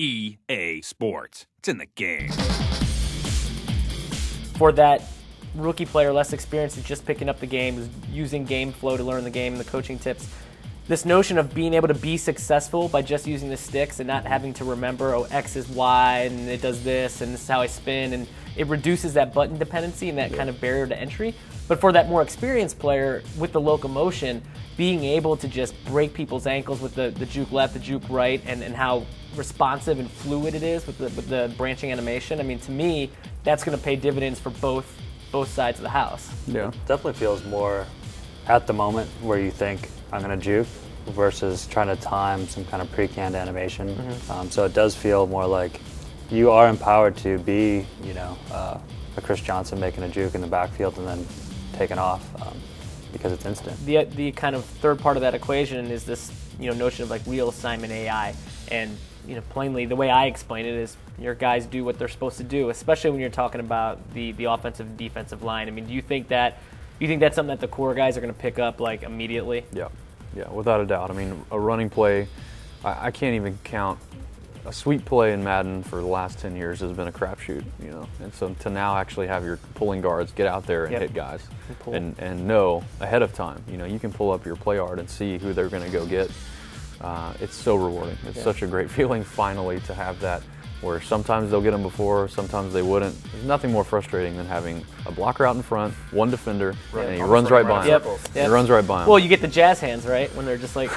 EA Sports. It's in the game. For that rookie player less experienced is just picking up the game, is using game flow to learn the game and the coaching tips. This notion of being able to be successful by just using the sticks and not having to remember, oh, X is Y and it does this and this is how I spin, and it reduces that button dependency and that kind of barrier to entry. But for that more experienced player with the locomotion, being able to just break people's ankles with the juke left, the juke right, and how responsive and fluid it is with the branching animation, I mean, to me, that's going to pay dividends for both sides of the house. Yeah, it definitely feels more at the moment where you think I'm going to juke versus trying to time some kind of pre-canned animation. So it does feel more like you are empowered to be, you know, a Chris Johnson making a juke in the backfield and then taking off because it's instant. The kind of third part of that equation is this, you know, notion of like real assignment AI, and you know, plainly the way I explain it is your guys do what they're supposed to do, especially when you're talking about the offensive and defensive line. I mean, do you think that's something that the core guys are going to pick up like immediately? Yeah, without a doubt. I mean, a running play, I can't even count. A sweep play in Madden for the last 10 years has been a crapshoot, you know. And so to now actually have your pulling guards get out there and hit guys and know ahead of time, you know, you can pull up your play art and see who they're going to go get. It's so rewarding. It's such a great feeling finally to have that, where sometimes they'll get them before, sometimes they wouldn't. There's nothing more frustrating than having a blocker out in front, one defender, and he runs right by him. He runs right by him. Well, you get the jazz hands, right, when they're just like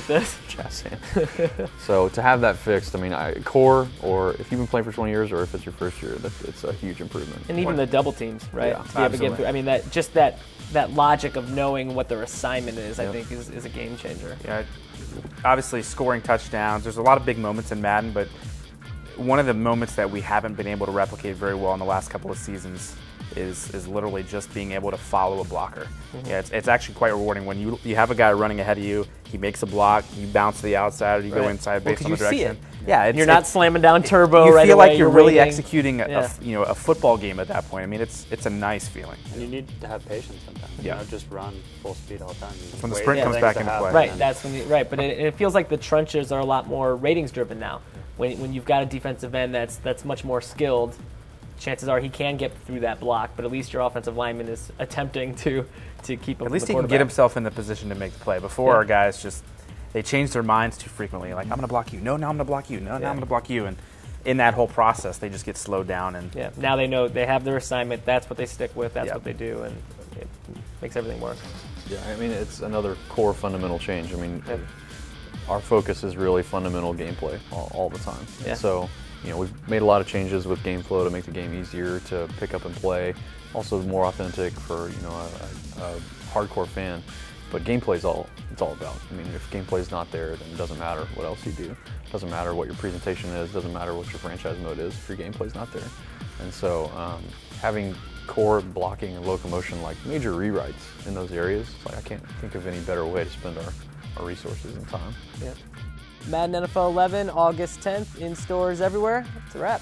this. Jazz hands. So to have that fixed, I mean, core, or if you've been playing for 20 years, or if it's your first year, it's a huge improvement. And even the double teams, right? Yeah, to be able to get through. I mean, that logic of knowing what their assignment is, I think, is a game changer. Yeah, obviously scoring touchdowns. There's a lot of big moments in Madden, but one of the moments that we haven't been able to replicate very well in the last couple of seasons is literally just being able to follow a blocker. Yeah, it's actually quite rewarding when you have a guy running ahead of you, he makes a block, you bounce to the outside, or you go inside based on the direction. See it. Yeah, you're not slamming down turbo right away. You feel like you're really waiting. executing a football game at that point. I mean, it's a nice feeling. And you need to have patience sometimes. You know, just run full speed all the time. That's when the sprint comes back into play. Right, that's when but it feels like the trenches are a lot more ratings driven now. When you've got a defensive end that's much more skilled, chances are he can get through that block, but at least your offensive lineman is attempting to keep him. At least he can get himself in the position to make the play. Before, our guys they change their minds too frequently. Like, I'm going to block you. No, now I'm going to block you. No, now I'm going to block you. And in that whole process, they just get slowed down. And now they know they have their assignment. That's what they stick with. That's what they do, and it makes everything work. Yeah, I mean, it's another core fundamental change. I mean, our focus is really fundamental gameplay all the time. Yeah. So, you know, we've made a lot of changes with game flow to make the game easier to pick up and play. Also more authentic for, you know, a hardcore fan. But gameplay's it's all about. I mean, if gameplay's not there, then it doesn't matter what else you do. It doesn't matter what your presentation is. It doesn't matter what your franchise mode is if your gameplay's not there. And so having core blocking and locomotion, like major rewrites in those areas, like I can't think of any better way to spend our resources and time. Yeah. Madden NFL 11, August 10th, in stores everywhere. It's a wrap.